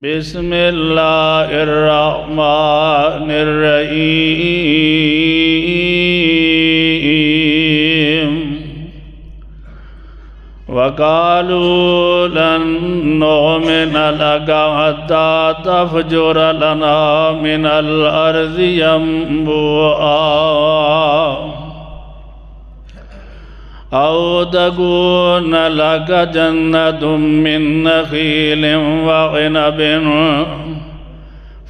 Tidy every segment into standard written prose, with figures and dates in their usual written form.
بسم اللہ الرحمن الرحیم وقالوا لن نؤمن لك حتى تفجر لنا من الأرض ينبوعا أو تكون لك جنة من نخيل وعنب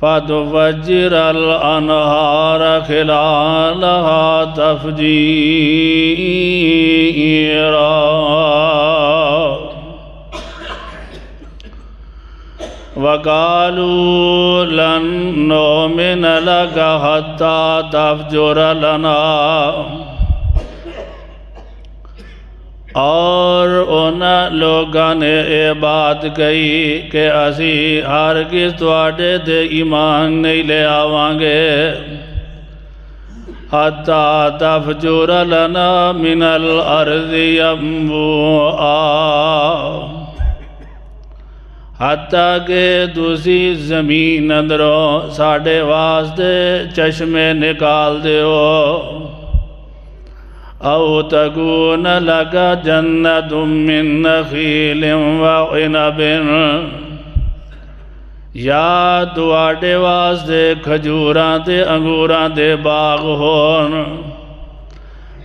فتفجر الأنهار خلالها تفجيرا وقالوا لن نؤمن لك حتى تفجر لنا اور ان لوگاں نے یہ بات کہی کہ اسی ہرگز تواڈے تے ایمان نہیں لے آواں گے حتی تفجر لنا من الارض ينبوعا حتیٰ کہ تسی زمین اندروں ساڈے واسطے چشمے نکال دیو او تکون لک جنت من نخیل وعنب یا تواڈے واسطے کھجوراں تے انگوراں دے باغ ہون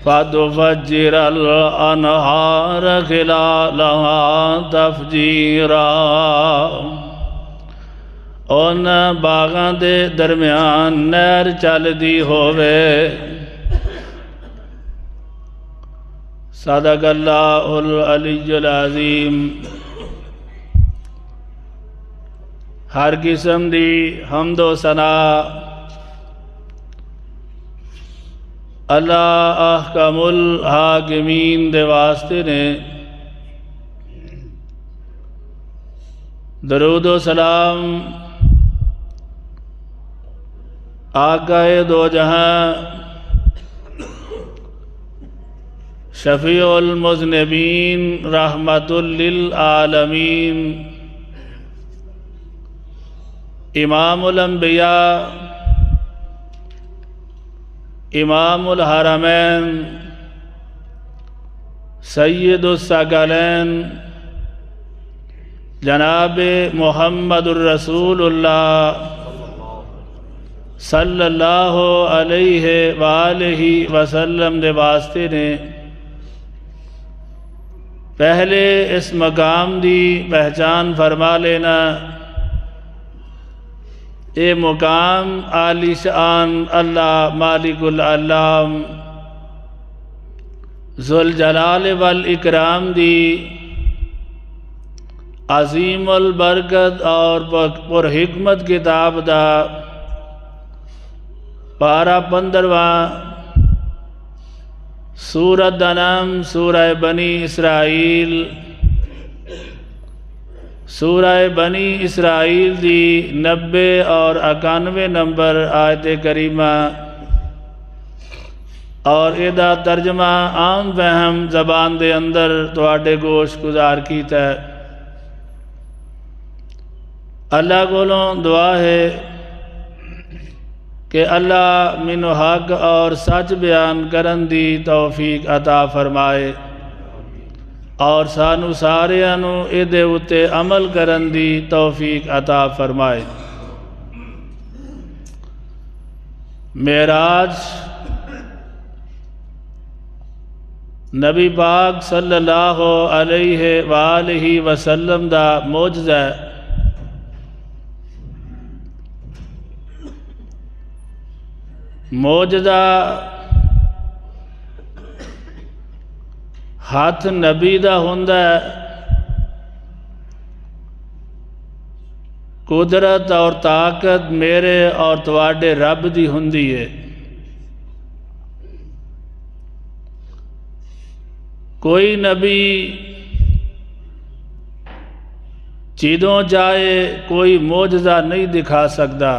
فتفجر الانہار خلالها تفجیرا ان باغاں دے درمیان نہر چل دی ہووے صدق اللہ العلی العظیم۔ ہر قسم دی حمد و ثنا اللہ احکم الحاکمین دے واسطے نے، درود و سلام آقا دو جہاں شفیع المذنبین رحمت للعالمین امام الانبیاء امام الحرمین سید الثقلین جناب محمد الرسول اللہ صلی اللہ علیہ وآلہ وسلم دے واسطے نے پہلے اس مقام دی پہچان فرما لینا۔ اے مقام عالی شان اللہ مالک العلام ذوالجلال والاکرام دی عظیم البرکت اور پر حکمت کتاب دا پارہ 15واں سورۃ دا نام سورہ بنی اسرائیل۔ سورہ بنی اسرائیل دی 90 اور 91 نمبر آیت کریمہ اور ادا ترجمہ عام فہم زبان دے اندر تواڈے گوش گزار کیتا ہے۔ اللہ کولوں دعا ہے کہ اللہ مینوں حق اور سچ بیان کرن دی توفیق عطا فرمائے اور سانو ساریانو ایدے اتے عمل کرن دی توفیق عطا فرمائے۔ معراج نبی پاک صلی اللہ علیہ وآلہ وسلم دا معجزہ ہے۔ معجزہ ہاتھ نبی دا ہوندا ہے، قدرت اور طاقت میرے اور تواڈے رب دی ہوندی ہے۔ کوئی نبی جدوں جائے کوئی معجزہ نہیں دکھا سکتا،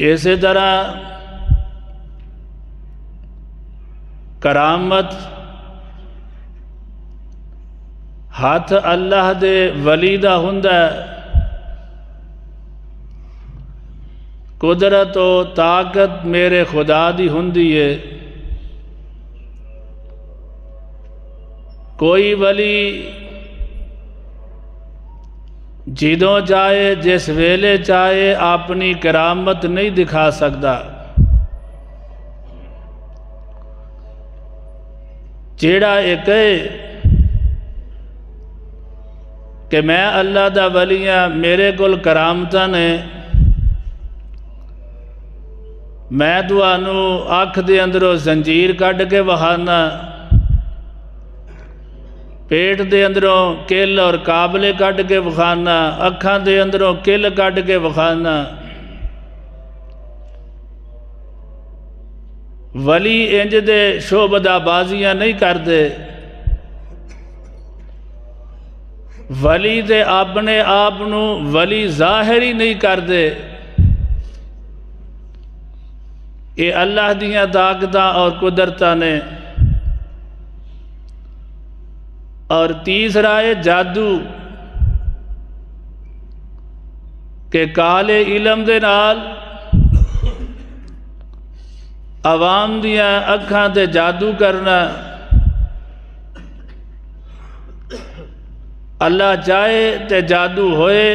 اسی طرح کرامت ہاتھ اللہ دے ولی دا ہوندا ہے، قدرت و طاقت میرے خدا دی ہوندی ہے۔ کوئی ولی جدوں چاہے جس ویلے چاہے اپنی کرامت نہیں دکھا سکتا۔ جیڑا ایک ہے کہ میں اللہ دا ولی ہاں، میرے کول کرامتاں نے، میں تانوں اکھ دے اندروں زنجیر کڈ کے وہانا، پیٹ دے اندروں کل اور قابلے کڈ کے وکھانا، اکھاں دے اندروں کل کڈ کے وکھانا۔ ولی انج دے شعبدہ بازیاں نہیں کردے، ولی دے اپنے آپ نوں ولی ظاہر ہی نہیں کردے۔ یہ اللہ دیاں طاقتاں اور قدرتاں نے۔ اور تیسرا ہے جادو، کہ کالے علم دے نال عوام دیاں اکھاں تے جادو کرنا۔ اللہ چاہے تے جادو ہوئے،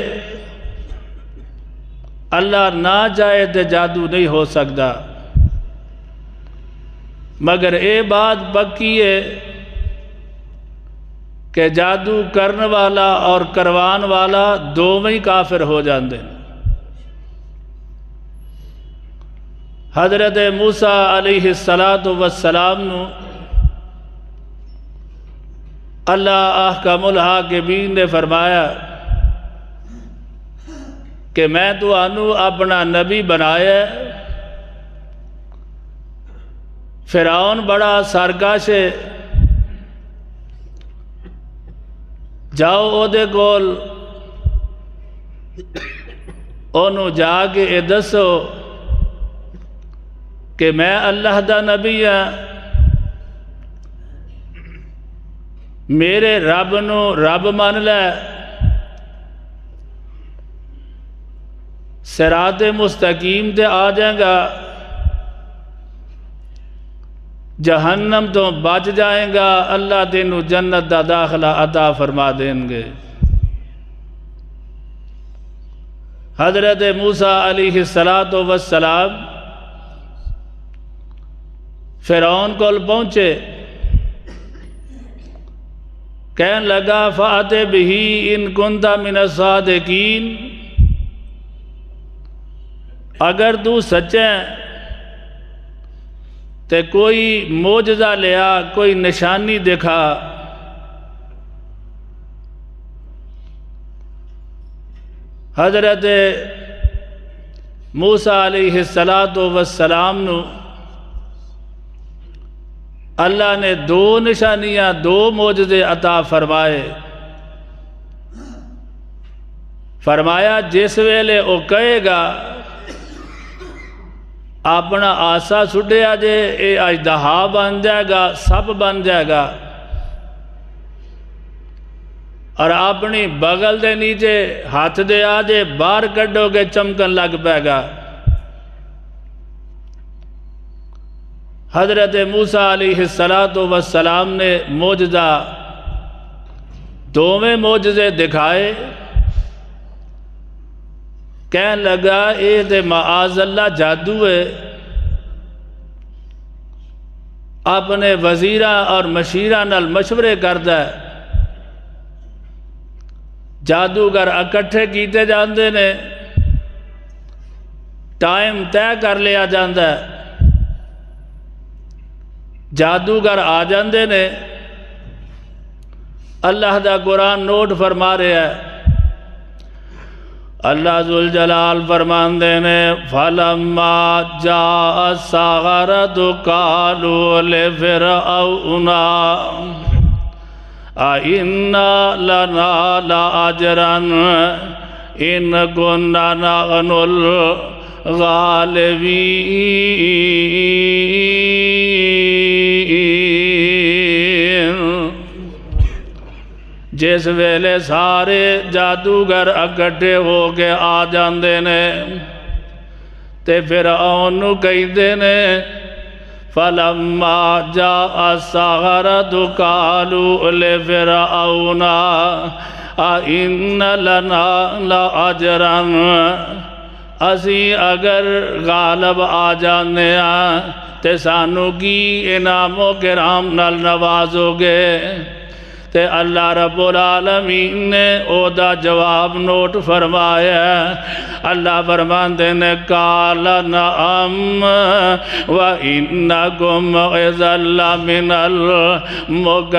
اللہ نہ چاہے تے جادو نہیں ہو سکتا۔ مگر اے بات پکی ہے کہ جادو کرن والا اور کروان والا دوویں کافر ہو جاندے۔ حضرت موسیٰ علیہ السلام نو اللہ احکم الحاکمین نے فرمایا کہ میں تانوں اپنا نبی بنایا ہے۔ فرعون بڑا سرکش ہے، جاؤ او دے کول، انہوں جا کے اے دسو کہ میں اللہ دا نبی ہاں، میرے رب نو رب مان لے، صراط مستقیم تے آ جائے گا، جہنم تو بچ جائیں گا، اللہ تینوں جنت دا داخلہ عطا فرما دیں گے۔ حضرت موسیٰ علیہ السلام فرعون کول پہنچے، کہنے لگا فَأْتِ بِهِ إِن كُنْتَ مِنَ الصَّادِقِينَ، اگر تو سچیں تے کوئی معجزہ لیا، کوئی نشانی دکھا۔ حضرت موسیٰ علیہ السلام نو اللہ نے دو نشانیاں، دو معجزے عطا فرمائے۔ فرمایا جس ویلے او کہے گا اپنا آسا سٹیا جے، اے اژدہا بن جائے گا، سب بن جائے گا، اور اپنی بغل دے نیچے ہاتھ دے آجے، باہر کڈو گے چمکن لگ پے گا۔ حضرت موسیٰ علیہ السلام نے معجزہ، دوویں معجزے دکھائے۔ کہنے لگا اے تے معاذ اللہ جادو ہے، اپنے وزیراں اور مشیراں نال مشورے کردا ہے، جادوگر اکٹھے کیتے جاندے نے، ٹائم طے کر لیا جاندا ہے، جادوگر آ جاندے نے۔ اللہ دا قرآن نوٹ فرما رہا ہے، اللہ ذوالجلال فرماندے نے فَلَمَّا جَاءَ السَّحَرَةُ قَالُوا لِفِرْعَوْنَ أَإِنَّ لَنَا لَأَجْرًا إِن كُنَّا نَحْنُ الْغَالِبِينَ۔ جس ویلے سارے جادوگر اکٹھے ہو کے آ جاندے نے تے فرعون نو کہندے نے فَلَمَّا جَاءَ السَّحَرَةُ قَالُوا لِفِرْعَوْنَ أَإِنَّ لَنَا لَأَجْرًا اسی اگر غالب آ جانے تے سانو کی انعام و کرام نال نوازو گے تے اللہ رب العالمین نے او دا جواب نوٹ فرمایا اللہ فرماندے نے قال نعم وَإِنَّكُمْ إِذًا لَّمِنَ الْمُقَرَّبِينَ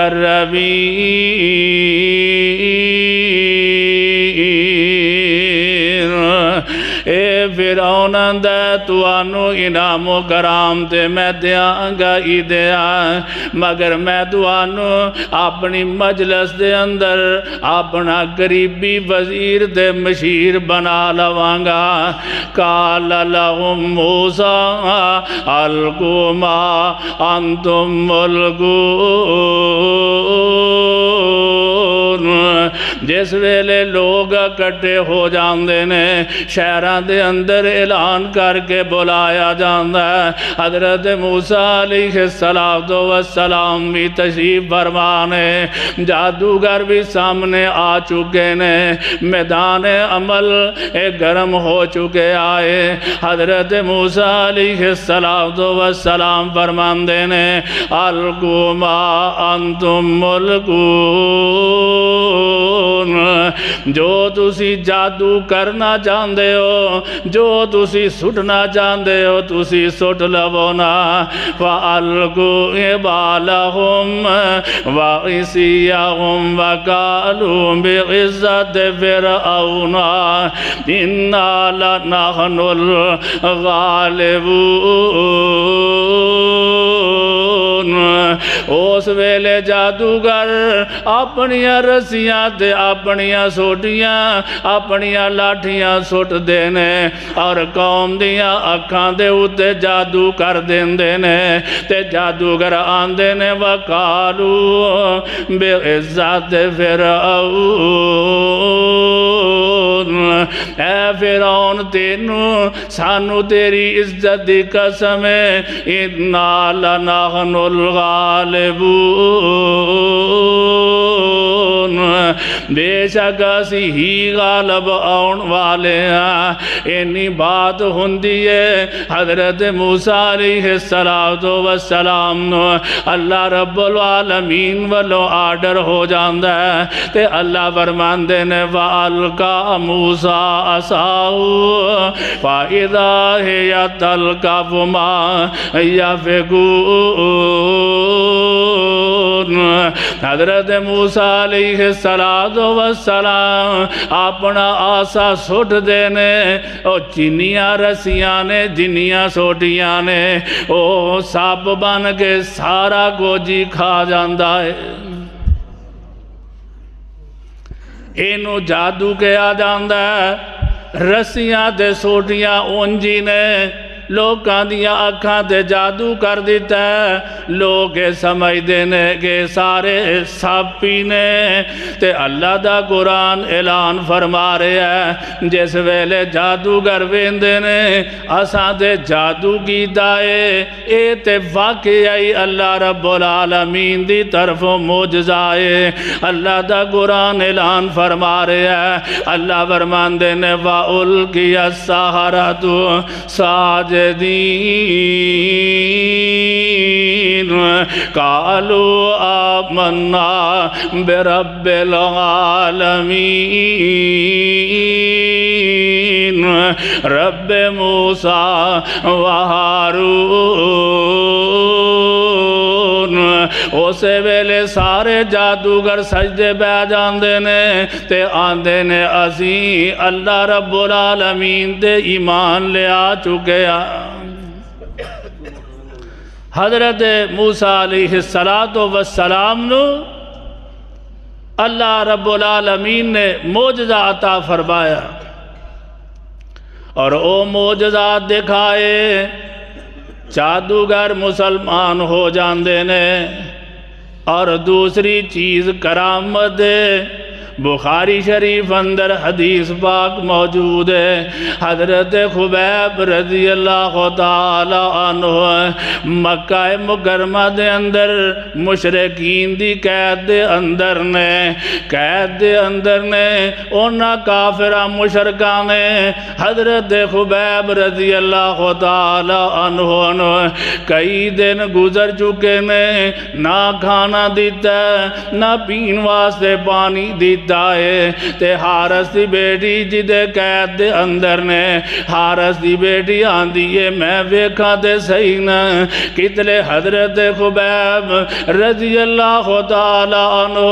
اے فرعون دے توانو انعام و کرام تے میں دیاں گا ہی دیاں مگر میں توانو اپنی مجلس دے اندر اپنا قریبی وزیر دے مشیر بنا لوانگا قال لهم موسیٰ القوا ما انتم ملقون جس ویلے لوگ اکٹھے ہو جاندے نے شہران دے اندر اعلان کر کے بلایا جاندہ ہے حضرت موسیٰ علیہ السلام بھی تشریف فرمانے جادوگر بھی سامنے آ چکے نے میدان عمل گرم ہو چکے آئے حضرت موسیٰ علیہ السلام فرماندے نے القوا ما انتم ملقون جو تسی جادو کرنا چاندے ہو جو تسی سٹنا چاندے ہو تسی سٹ لونا فَأَلْقُوا حِبَالَهُمْ وَعِصِيَّهُمْ وَقَالُوا بِعِزَّةِ فِرْعَوْنَ إِنَّا لَنَحْنُ الْغَالِبُونَ اس ویلے جادوگر اپنیاں رسیاں تے اپنیاں سوٹیاں اپنیاں لاٹھیاں سٹ دینے اور قوم دیاں اکھاں دے اتے جادو کر دیندے نے تے جادوگر آندے نے وَقَالُوا بِعِزَّةِ فِرْعَوْنَ اے فرعون تینوں سانو تیری عزت دی قسم ہے اِنَّا لَنَحْنُ الْغَالِبُونَ بے شک اسی ہی غالب آن والے ہیں اینی بات ہوندی ہے حضرت موسیٰ علیہ السلام اللہ رب العالمین والو آرڈر ہو جاندہ ہے تے اللہ فرماندے نے وَأَلْقَى مُوسَىٰ عَصَاهُ فَإِذَا هِيَ تَلْقَفُ مَا يَأْفِكُونَ حضرت موسیٰ علیہ السلام اپنا آسا سٹ دینے او چینیاں رسیاں نے جنیاں سوٹیاں نے او ساپ بن کے سارا گوجی کھا جاندہ ہے اینو جادو کے آ جاندہ ہے رسیاں تے سوٹیاں اونجی نے لوکاں دیاں اکھاں تے جادو کر دیتا ہے لوگ سمجھ دینے کہ سارے ساپی نے تے اللہ دا قرآن اعلان فرما رہے ہیں جس ویلے جادوگر ویندے نے اساں تے جادو کی دائے اے تے واقعی اللہ رب العالمین دی طرف معجزائے اللہ دا قرآن اعلان فرما رہے ہیں اللہ فرمان دینے وَأُلْقِيَ السَّحَرَةُ سَاجِدِينَ قالوا آمنا برب العالمین رب موسیٰ وہارون اسے ویلے سارے جادوگر سجدے بے جاندے نے تے آندے نے اسی اللہ رب العالمین دے ایمان لے آ چکے حضرت موسیٰ علیہ السلام نو اللہ رب العالمین نے معجزہ عطا فرمایا اور او معجزات دکھائے جادوگر مسلمان ہو جاندے نے اور دوسری چیز کرامت ہے۔ بخاری شریف اندر حدیث پاک موجود ہے، حضرت خبیب رضی اللہ تعالی عنہ مکہ مکرمہ دے اندر مشرکین دی قید دے اندر نے اونا کافرہ مشرکہ نے حضرت خبیب رضی اللہ تعالی عنہ کئی دن گزر چکے نے، نہ کھانا دیتا نہ پین واسطے پانی دیتا ہے۔ تے حارث دی بیٹی جدے قید دے اندر نے، حارث دی بیٹی آندی ہے میں ویکھا تے صحیح نہ کتلے حضرت خبیب رضی اللہ تعالی عنہ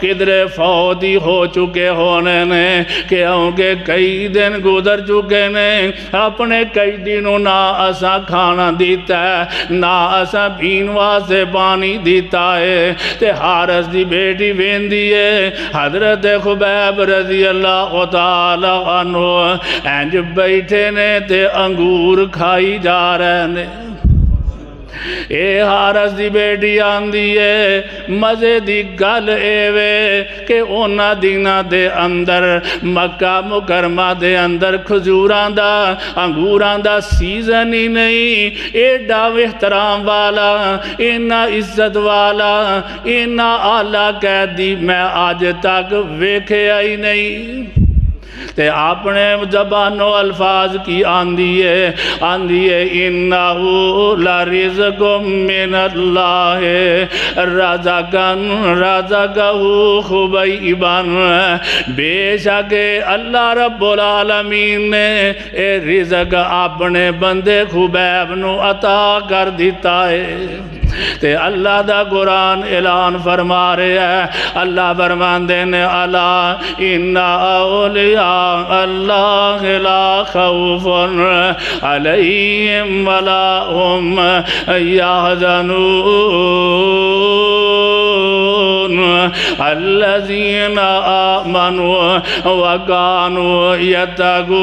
کدرے فوتی ہو چکے ہونے نے، کیونکہ کئی دن گزر چکے نے، اپنے کئی دنوں نہ اسا کھانا دیتا ہے نہ اسا پین واسطے پانی دیتا ہے۔ تے حارث دی بیٹی ویندی ہے حضرت خبیب رضی اللہ تعالی عنہ انج بیٹھے نے تے انگور کھائی جا رہے نے۔ اے حارث دی بیٹی آندی ہے مزے دی گل اے وے کہ اونا دینا دے اندر مکہ مکرمہ دے اندر کھجوراں دا انگوراں دا سیزن ہی نہیں، ایڈا احترام والا اینا عزت والا اینا اعلیٰ قیدی میں آج تک ویکھیا ہی نہیں۔ تے اپنے زبانوں الفاظ کی آندی ہے انہو لرزق من اللہ رزقہو خبیبا، بے شک اللہ رب العالمین نے اے رزق اپنے بندے خبیب نو عطا کر دیتا ہے۔ تے اللہ دا قرآن اعلان فرما رہے ہیں، اللہ فرماندے نے الا ان اولیاء اللہ لا خوف علیہم ولا هم یحزنون الذین آمنوا وکانوا یتقون۔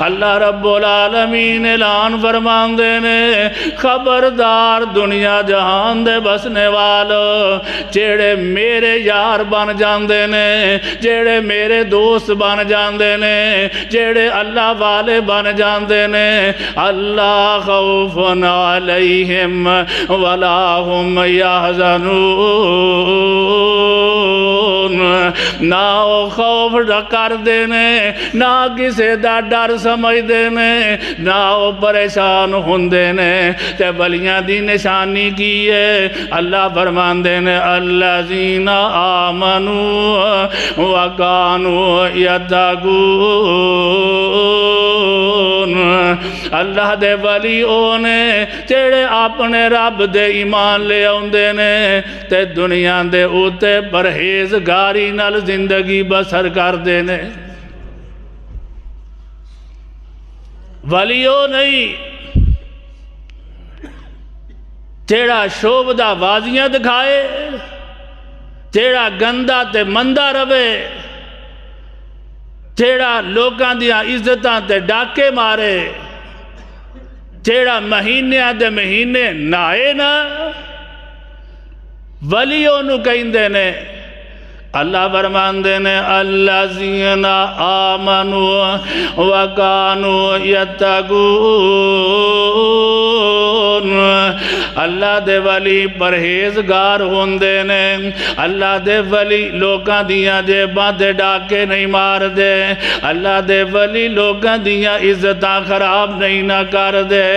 اللہ رب العالمین اعلان فرماندے نے خبردار دنیا جہان دے بسنے والو جیڑے میرے یار بن جاندے نے، جیڑے میرے دوست بن جاندے نے، جیڑے اللہ والے بن جاندے نے، اللہ خوف علیہم ولا هم یحزنون، نہ خوف کر دینے نہ کسے دا ڈر سمجھ دینے نہ پریشان ہوندے نے۔ تے ولیاں دی نشانی کی ہے اللہ فرمان دینے الذین آمنوا وکانوا یتقون، اللہ دے ولی اونے جڑے اپنے رب دے ایمان لے آندے نے تے دنیا دے اوتے پرہیزگاری نال زندگی بسر کر دینے۔ ولیو نہیں جیڑا شوبدہ بازیاں دکھائے، جیڑا گندہ تے مندہ روے، جیڑا لوگاں دیاں عزتاں تے ڈاکے مارے، جیڑا مہینے دے مہینے نائے نا، ولیوں نو کہندے نے اللہ فرماندے نے الذین آمنوا وکانوا یتقون، اللہ دے ولی پرہیزگار ہوندے نے، اللہ دے ولی لوکاں دیاں جیباں تے ڈاکے نہیں مار دے، اللہ دے ولی لوکاں دیاں عزتاں خراب نہیں نہ کر دے،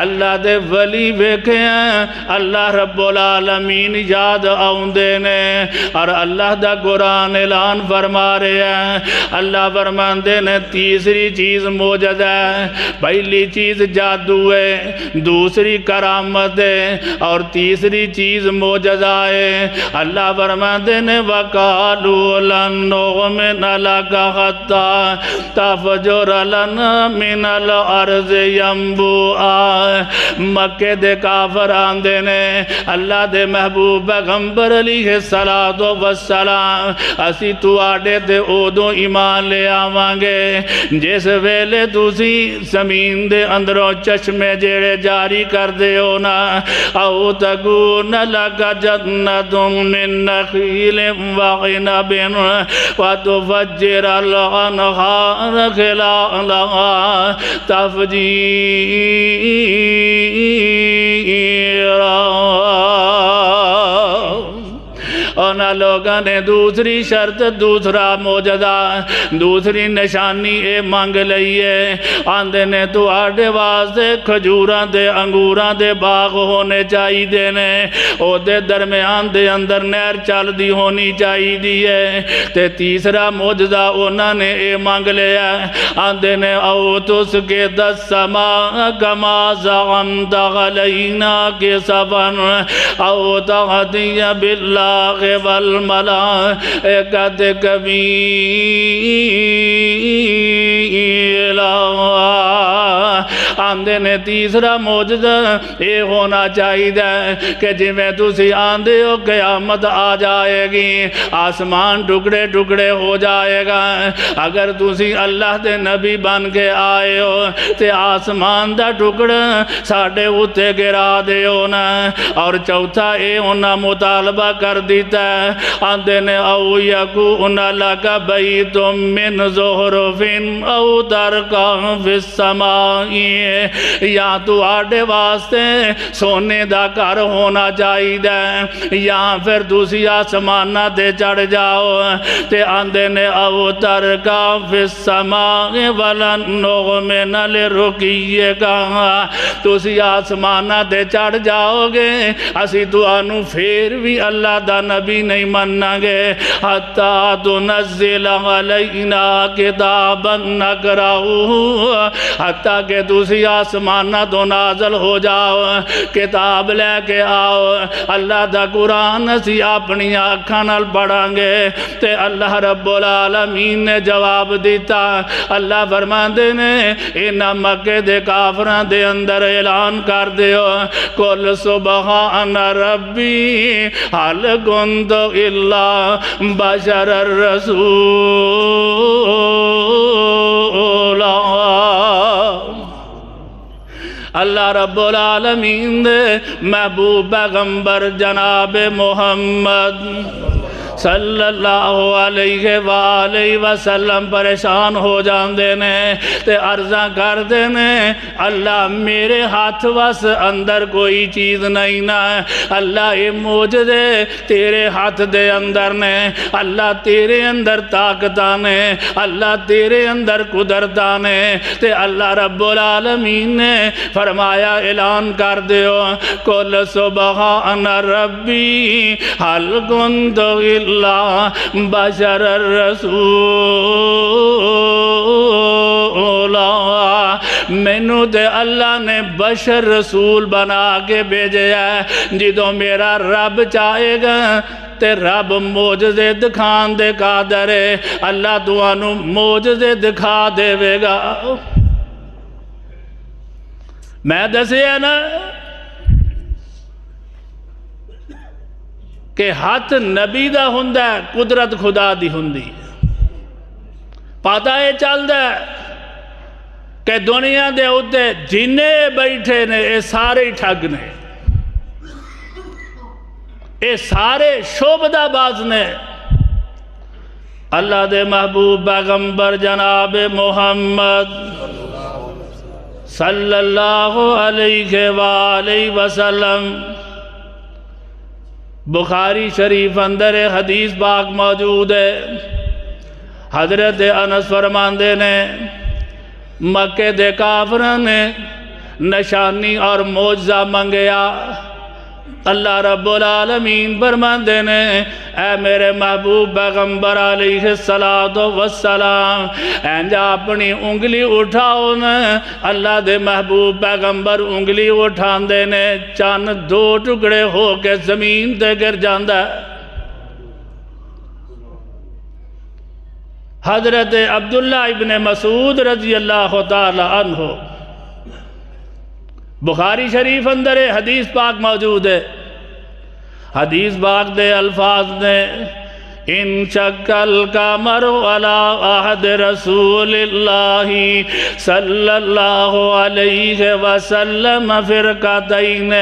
اللہ دے ولی ویکھے ہیں اللہ رب العالمین یاد آؤندے نے۔ اور اللہ دا قرآن اعلان فرما رہے ہیں، اللہ فرماندے نے تیسری چیز موجز ہے، پہلی چیز جادو ہے، دوسری کرامت ہے اور تیسری چیز موجزہ ہے۔ اللہ فرماندے نے وَقَالُوا لَن نُّؤْمِنَ لَكَ حَتَّىٰ تَفْجُرَ لَنَا مِنَ الْأَرْضِ يَنبُوعًا، مکے دے کافر آندے نے اللہ دے محبوب پیغمبر علیہ الصلوۃ والسلام گا اسی تواڈے تے اودوں ایمان لے آوانگے جس ویلے تسی زمین دے اندروں چشمے جیڑے جاری کر دے ہو نا او تکون لک جنت من نخیل وعنب وتفجر الانہار خلالها تفجیرا اونا لوگاں نے دوسری شرط دوسرا موجزہ دوسری نشانی اے مانگ لئیے آندے نے تو آڑے واسطے کھجوراں دے انگوراں دے باغ ہونے چاہی دینے او دے درمیان دے اندر نہر چل دی ہونی چاہی دیئے تے تیسرا موجزہ اونا نے اے مانگ لیا آندے نے او تس کے دس سما کما زغمت غلینا کے سفن او تغدی باللہ والملائکۃ کبیرا آندے نے تیسرا موجزہ اے ہونا چاہیے کہ جی میں تسی آندے ہو قیامت آ جائے گی آسمان ٹکڑے ٹکڑے ہو جائے گا اگر تسی اللہ دے نبی بن کے آئے ہو تے آسمان دا ٹکڑا ساڑھے ہوتے گرا دے ہونا اور چوتھا اے ہونا مطالبہ کر دیتا ہے آندے نے او یکون لک بیت من زہرف او ترکا فی السمائی یا تو آڑے واسطے سونے دا گھر ہونا چاہیے یا پھر دوسری آسمانہ دے چڑھ جاؤ تے آندے نے او ترکا فی السمائی ولن نغمن لرقیے کا دوسری آسمانہ دے چڑھ جاؤ گے اسی تو آنو پھر بھی اللہ دا نبی نہیں مننا گے حتی تنزل علینا کتابا نقرأہ حتیٰ کہ دوسری آسمانہ تو نازل ہو جاؤ کتاب لے کے آؤ اللہ دا قرآن اسی اپنی آنکھاں نال پڑھیں گے تے اللہ رب العالمین نے جواب دیتا اللہ فرماندے نے انہاں مکے دے کافراں دے اندر اعلان کر دیو قل سبحان ربی حل کنت الا بشر الرسول اللہ رب العالمین دے محبوب پیغمبر جناب محمد صلی اللہ علیہ وآلہ وسلم پریشان ہو جاندے نے تے عرضاں کر دینے اللہ میرے ہاتھ وس اندر کوئی چیز نہیں نا اللہ یہ موجزے تیرے ہاتھ دے اندر نے اللہ تیرے اندر طاقتاں نے اللہ تیرے اندر قدرتاں نے تے اللہ رب العالمین نے فرمایا اعلان کر دیو قل سبحان ربی حل کنت اللہ بشر الرسول مینوں تے اللہ نے بشر رسول بنا کے بھیجے ہے جدوں میرا رب چاہے گا تے رب موجزے دکھان دے قادر ہے اللہ تانوں موجزے دکھا دے گا میں دسے ہے نا کہ ہاتھ نبی دا ہوندا ہے قدرت خدا دی ہوندی پتہ یہ چلدا ہے کہ دنیا دے اوتے جنے بیٹھے نے اے سارے ٹھگ نے اے سارے شعبدہ باز نے اللہ دے محبوب پیغمبر جناب محمد صلی اللہ علیہ وآلہ وسلم بخاری شریف اندر حدیث پاک موجود ہے حضرت انس فرماندے نے مکے دے کافراں نے نشانی اور معجزہ منگیا اللہ رب العالمین فرماندے نے اے میرے محبوب پیغمبر علیہ السلام اینجا اپنی انگلی اٹھاؤ نا اللہ دے محبوب پیغمبر انگلی اٹھان دے نے چند دو ٹکڑے ہو کے زمین تے گر جاندہ ہے حضرت عبداللہ ابن مسعود رضی اللہ تعالی عنہ بخاری شریف اندر حدیث پاک موجود ہے حدیث پاک دے الفاظ نے ان شکل قمر علی عہد رسول اللہ صلی اللہ علیہ وسلم فرقتین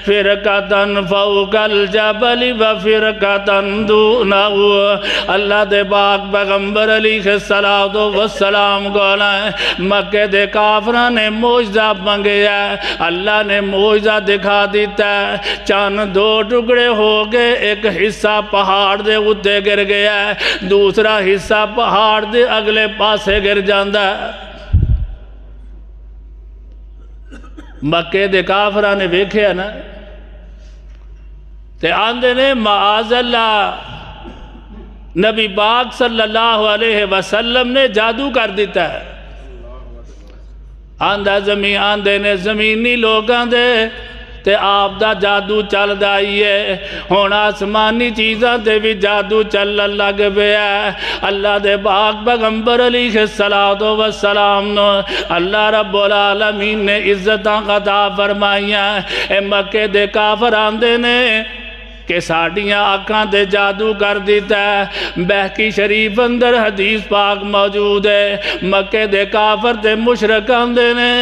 فرقتن فوق الجبل و فرقتن دونہ اللہ دے پاک پیغمبر علیہ السلام گولا ہے مکہ دے کافران نے موجزہ منگیا ہے اللہ نے موجزہ دکھا دیتا ہے چاند دو ٹکڑے ہو گئے ایک حصہ پہاڑ دے اتے گر گیا ہے دوسرا حصہ پہاڑ دے اگلے پاسے گر جاندہ ہے مکہ دے کافران نے ویکھے نا تے آندے نے معاذ اللہ نبی پاک صلی اللہ علیہ وسلم نے جادو کر دیتا ہے آندہ زمین آندے نے زمینی لوگاں دے تے آپ دا جادو چل دائیے ہون آسمانی چیزاں تے بھی جادو چل لگ بیا اللہ دے پاک پیغمبر علیہ السلام نو اللہ رب العالمین نے عزتاں عطا فرمائیاں اے مکہ دے کافر آندے نے کہ ساڑیاں آنکھاں دے جادو کر دیتا ہے بہکی شریف اندر حدیث پاک موجود ہے مکہ دے کافر تے مشرکان دے نے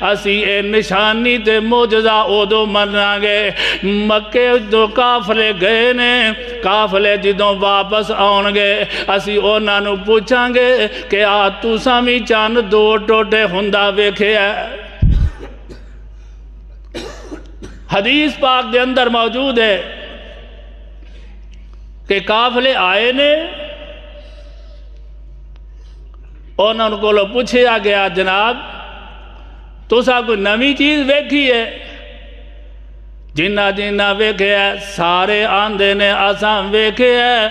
اسی اے نشانی تے موجزہ اودو مننا گے مکہ دو کافلے گئے نے کافلے جدوں واپس آن گے اسی اونا نو پوچھاں گے کہ آج تو سامی چاند دو ٹوٹے ہندہ ویکھے ہے حدیث پاک دے اندر موجود ہے کہ قافلے آئے نے انہوں کو پوچھے آ گیا جناب تو سا کوئی نوی چیز ویکھی ہے جنہ ویکھے ہے سارے آندے نے آسان ویکھے ہے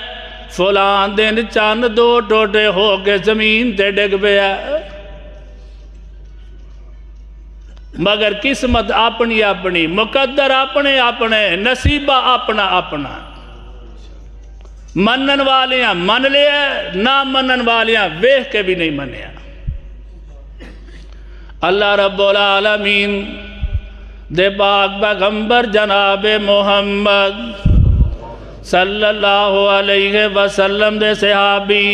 فلان دن چاند دو ٹوٹے ہو کے زمین تے ڈگ پیا مگر قسمت اپنی اپنی مقدر اپنے اپنے نصیبہ اپنا اپنا منن والیاں من لیا نہ منن والیاں ویکھ کے بھی نہیں منیا اللہ رب العالمین دے پاک پیغمبر جناب محمد صلی اللہ علیہ وسلم دے صحابی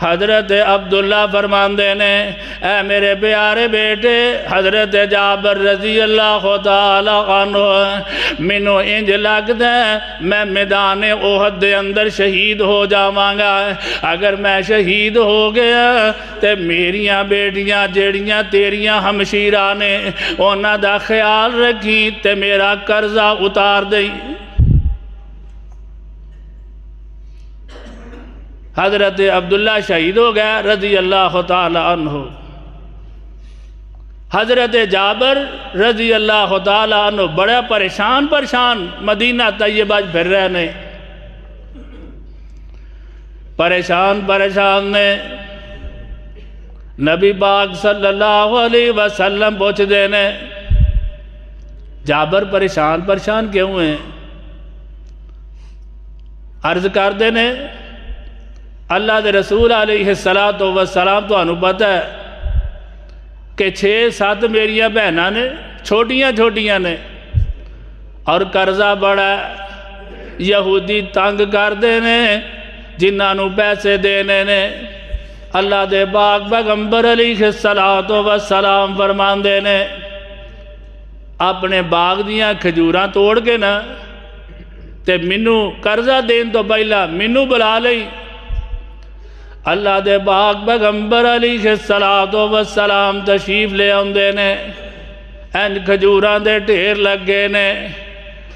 حضرت عبداللہ فرماندے نے اے میرے پیارے بیٹے حضرت جابر رضی اللہ تعالی عنہ منو انج لگ دے میں میدان احد دے اندر شہید ہو جاواں گا اگر میں شہید ہو گیا تے میریاں بیٹیاں جیڑیاں تیریاں ہمشیرہ نے انہاں دا خیال رکھی تے میرا قرضہ اتار دیں حضرت عبداللہ شہید ہو گیا رضی اللہ تعالی عنہ حضرت جابر رضی اللہ تعالی عنہ بڑا پریشان مدینہ طیبہ پھر رہے نے پریشان نے نبی پاک صلی اللہ علیہ وسلم پوچھ دینے جابر پریشان کیوں ہیں عرض کر دینے اللہ دے رسول علیہ السلام تو انہوں پتہ ہے کہ 6-7 میریاں بہناں نے چھوٹیاں نے اور قرضہ بڑا یہودی تنگ کر دینے جنہاں نو پیسے دینے نے اللہ دے پاک پیغمبر علیہ السلام فرمان دینے اپنے باغ دیاں کھجوراں توڑ کے نا تے منو قرضہ دین تو پہلا منو بلا لئی اللہ دے پاک پیغمبر علیہ السلام تشریف لے آندے نے این کھجوراں دے ڈھیر لگے نے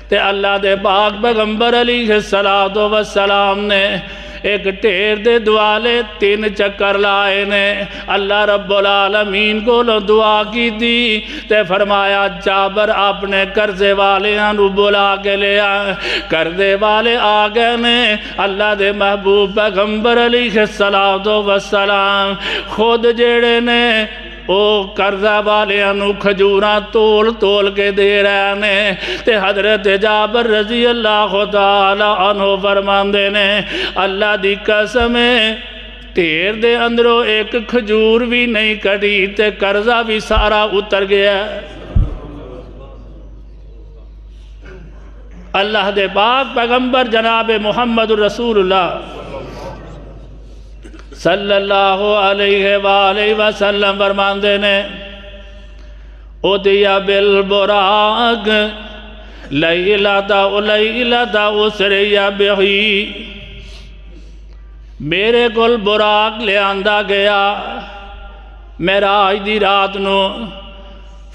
تے اللہ دے پاک پیغمبر علیہ السلام نے ایک ٹھیر دے دوالے 3 چکر لائے نے اللہ رب العالمین کو دعا کی دی تے فرمایا جابر اپنے قرضے والے انہوں بلا کے لیا قرضے والے آگئے نے اللہ دے محبوب پیغمبر علیہ السلام خود جیڑے نے او قرضہ والے انہوں کھجوراں تول کے دے رہے نے تے حضرت جابر رضی اللہ تعالی عنہ فرمان دے نے اللہ دی قسم ٹھیر دے اندروں ایک کھجور بھی نہیں کٹی تے قرضہ بھی سارا اتر گیا اللہ دے پاک پیغمبر جناب محمد رسول اللہ صلی اللہ علیہ وآلہ وسلم فرماندے نے اُدِیَ بِالْبُرَاقِ لیلۃ اسری بہی، میرے کول براق لے آندہ گیا معراج دی رات نو،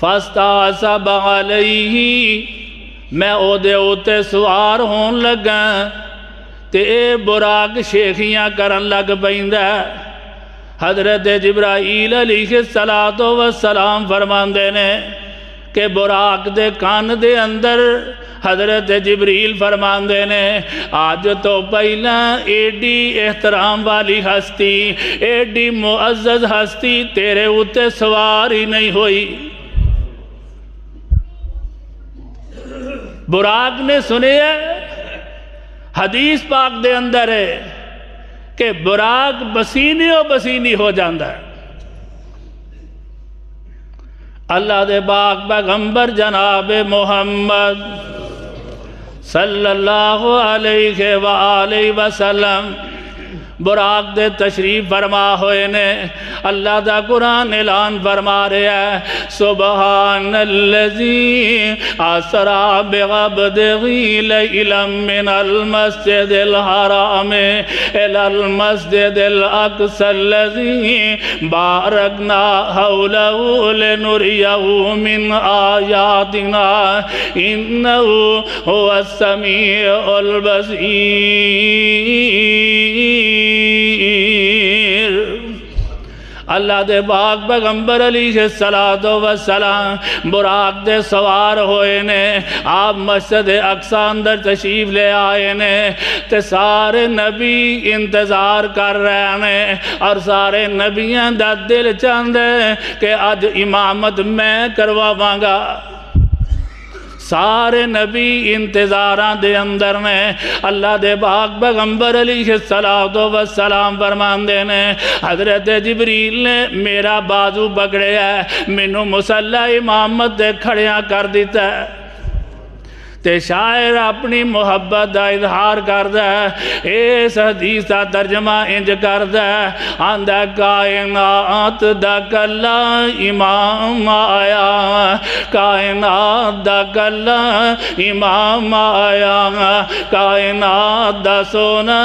فاستعصب علیہ، میں او دے اوتے سوار ہون لگا تے اے براق شیخیاں کرن لگ پیندا۔ حضرت جبرائیل علیہ السلام فرماندے نے کہ براق دے کان دے اندر حضرت جبریل فرماندے نے آج تو پہلا ایڈی احترام والی ہستی، ایڈی معزز ہستی تیرے اوتے سوار ہی نہیں ہوئی۔ براق نے سنے حدیث پاک دے اندر ہے کہ براق بسینی و بسینی ہو جاندہ ہے۔ اللہ دے پاک پیغمبر جناب محمد صلی اللہ علیہ وآلہ وسلم براق دے تشریف فرما ہوئے نے، اللہ دا قرآن اعلان فرما رہے ہیں سبحان الذی اسریٰ بعبدہ لیلا من المسجد الحرام الی المسجد الاقصی الذی بارکنا حولہ لنریہ من آیاتنا انہ هو السمیع البصیر۔ اللہ دے پاک پیغمبر علیہ السلام براق دے سوار ہوئے نے، آپ مسجد اقصی اندر تشریف لے آئے نے تے سارے نبی انتظار کر رہے نے، اور سارے نبیاں دا دل چاندے کہ آج امامت میں کرواواں گا۔ سارے نبی انتظاران دے اندر نے، اللہ دے پاک پیغمبر علیہ السلام فرماندے نے حضرت جبریل نے میرا بازو پکڑے ہے، مینوں مصلی امامت دے کھڑیاں کر دیتا ہے تے شاعر اپنی محبت دا اظہار کردہ ہے۔ اس حدیث دا ترجمہ انج کردہ ہے، آندہ کائنات دا کلا امام آیا، کائنات دا کلا امام آیا، کائنات دا سونا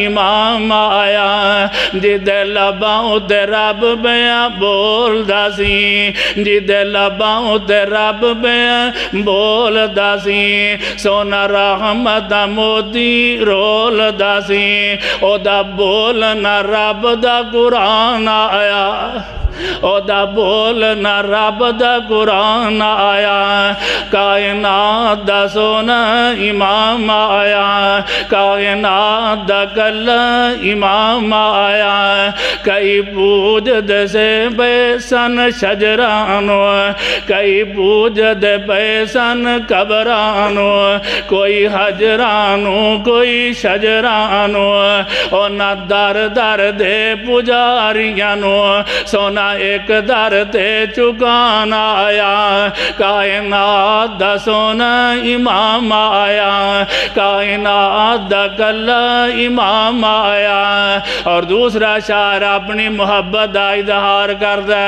امام آیا، جدے لباں تے رب بیاں بول دا سی، جدے لباں تے رب بیاں بول دا سی، سونا رحمت دا موتی رول دا سی، او دا بولنا رب دا قرآن آیا، او دا بولنا رب دا قرآن آیا، کائنات دا سونا امام آیا، کائنات دا کلا امام آیا، کئی پوجد سے بیسن شجرانو، کئی پوجد بیسن قبرانو، کوئی حجرانو کوئی شجرانو، او نہ در در دے پجاریانو، سونا ایک در تے چکانا آیا، کائنات دا سونا امام آیا، کائنات دا کلا امام آیا۔ اور دوسرا شاعر اپنی محبت دا اظہار کردہ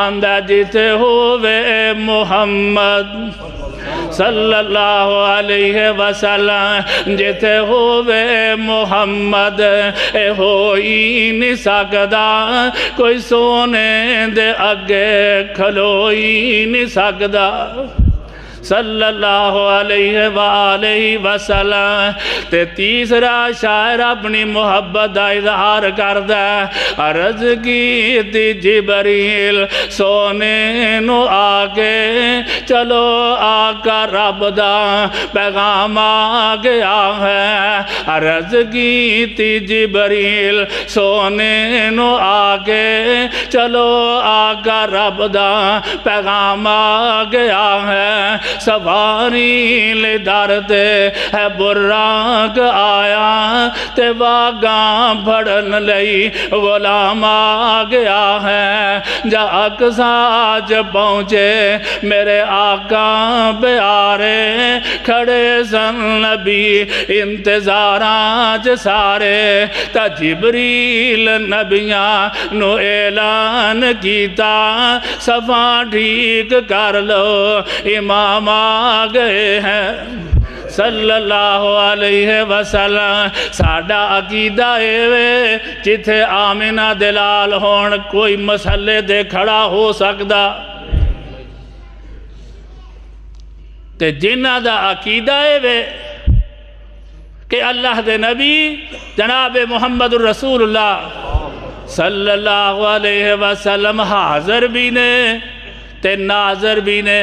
آندہ جیتے ہوئے محمد صلی اللہ علیہ وسلم، جیتے ہوئے محمد اے ہوئی نہیں سکدا، کوئی سونے دے اگے کھلوئی نہیں سکدا، صلی اللہ علیہ وآلہ وسلم۔ تے تیسرا شاعر اپنی محبت دا اظہار کردہ عرض کی تی جبریل سونے نو آگے چلو آقا رب دا پیغام آگیا ہے، عرض کی تی جبریل سونے نو آگے چلو آقا رب دا پیغام آگیا ہے، سواری لے درتے ہے براق آیا تے واگاں پھڑن لئی غلام آ گیا ہے جا اقصاج پہنچے میرے آقا پیارے کھڑے سن نبی انتظاراں چ سارے تا جبریل نبیاں نو اعلان کیتا صفاں ٹھیک کر لو امام آ گئے ہیں صلی اللہ علیہ وسلم ساڈا عقیدہ اے جتھے آمنہ دلال ہون کوئی مسئلے دے کھڑا ہو سکدا تے جنہ دا عقیدہ اے کہ اللہ دے نبی جناب محمد الرسول اللہ صلی اللہ علیہ وسلم حاضر بھی نے تے ناظر بھی نے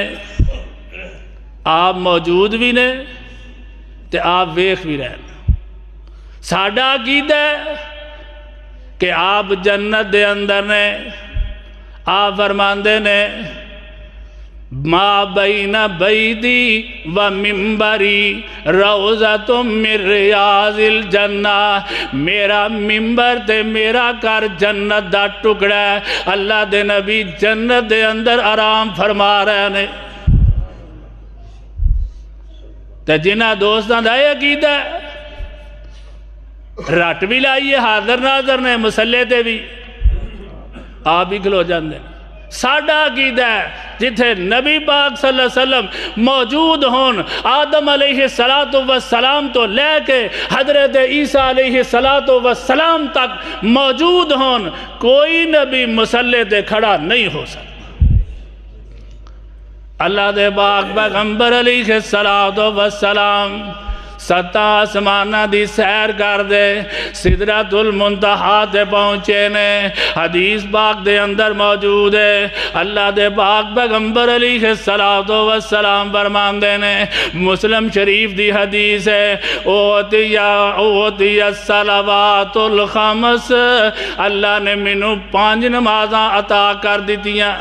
آپ موجود بھی نے تے آپ ویکھ بھی رہے ساڈا عقیدہ ہے کہ آپ جنت دے اندر نے آپ فرماندے نے ما بین بیتی و ممبری روضۃ من ریاض الجنہ میرا ممبر تے میرا گھر جنت دا ٹکڑا ہے اللہ دے نبی جنت دے اندر آرام فرما رہے نے تے جنہ دوستاں دا یہ عقیدہ ہے رٹ بھی لائیے حاضر ناظر نے مسلے تے بھی آپ بھی کھلو جاندے ساڈا عقیدہ ہے جتھے نبی پاک صلی اللہ علیہ وسلم موجود ہون آدم علیہ السلام تو لے کے حضرت عیسیٰ علیہ السلام تک موجود ہون کوئی نبی مسلے دے کھڑا نہیں ہو سکتا اللہ دے پاک پیغمبر علیہ السلام ستہ آسمانہ دی سیر کر دے سدرۃ المنتہا تے پہنچے نے حدیث پاک دے اندر موجود ہے اللہ دے پاک پیغمبر علیہ السلام فرماندے نے مسلم شریف دی حدیث ہے اوتی الصلوات الخمس اللہ نے منو 5 نمازاں عطا کر دیتیاں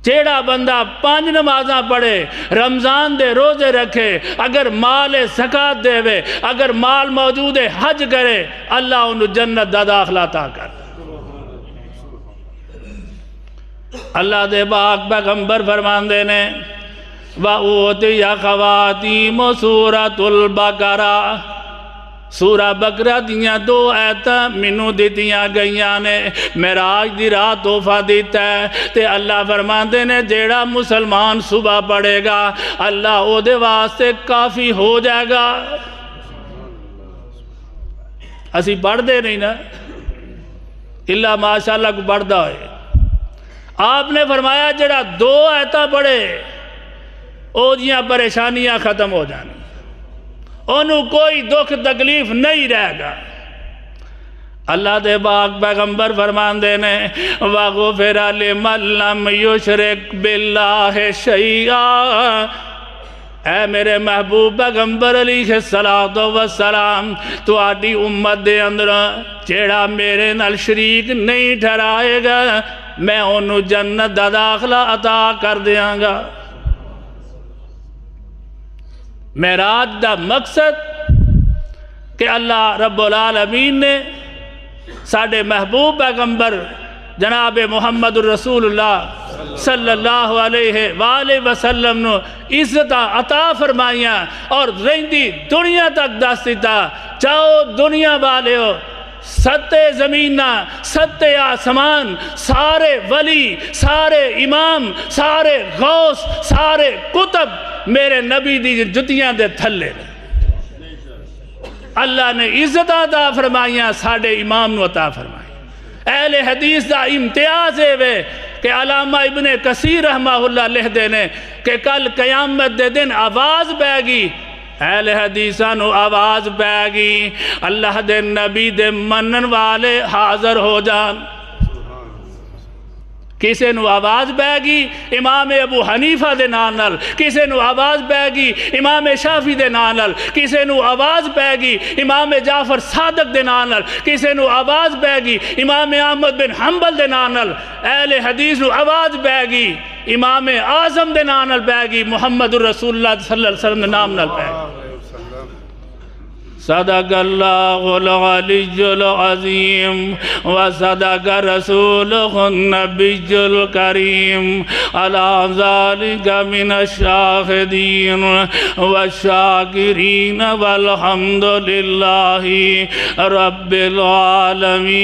جیڑا بندہ 5 نمازاں پڑھے رمضان دے روزے رکھے اگر مال زکاة دے وے اگر مال موجود ہے حج کرے اللہ انہوں جنت دا داخلہ عطا کر اللہ دے پاک پیغمبر فرماندے نے وَأُوتِيَ خَوَاتِيمُ سُورَةُ الْبَقَرَةِ سورہ بقرہ دیاں 2 آیتاں منو دیتیاں گئیاں نے معراج دی رات تحفہ دیتا ہے تے اللہ فرماندے نے جیڑا مسلمان صبح پڑھے گا اللہ او دے واسطے کافی ہو جائے گا اسی پڑھ دے نہیں نا اللہ ماشاءاللہ کو پڑھ دا ہے آپ نے فرمایا جیڑا 2 آیتاں پڑھے او دیاں پریشانیاں ختم ہو جانی انہوں کوئی دکھ تکلیف نہیں رہے گا اللہ دے پاک پیغمبر فرماندے نے وَغُفِرَ لِمَن لَّمْ يُشْرِكْ بِاللَّهِ شَيْئًا اے میرے محبوب پیغمبر علیہ السلام تو آڈی امت دے اندر جیڑا میرے نال شریک نہیں ٹھہرائے گا میں انہوں جنت دا داخلہ عطا کر دیاں گا معراج دا مقصد کہ اللہ رب العالمین نے ساڑھے محبوب پیغمبر جناب محمد الرسول اللہ صلی اللہ علیہ وآلہ وسلم نو عزت عطا فرمائیاں اور رہندی دنیا تک دستیتا چاہو دنیا والے ہو 7 زمینہ 7 آسمان سارے ولی سارے امام سارے غوث سارے کتب میرے نبی دی جتیاں دے تھلے اللہ نے عزت عطا فرمائیاں ساڑھے امام نو عطا فرمائیاں اہل حدیث دا امتیاز ہے وے کہ علامہ ابن کثیر رحمہ اللہ لکھ دینے کہ کل قیامت دے دن آواز بے گی اہل حدیثانو آواز بے گی اللہ دے نبی دے منن والے حاضر ہو جان کسے نو آواز بے گی امام ابو حنیفہ دے نانل کسے نو آواز بے گی امام شافی دے نانل کسے نو آواز بے گی امام جعفر صادق دے نانل کسے نو آواز بے گی امام احمد بن حنبل دے نانل اہل حدیث نو آواز بے گی امام اعظم دے نام نال پہ گی محمد الرسول اللہ صلی اللہ علیہ وسلم دے نام نال پہ گی صدق اللہ العلی العظیم وصدق رسولہ النبی الکریم علی ذالک من الشاہدین والشاکرین والحمد للہ رب العالمین.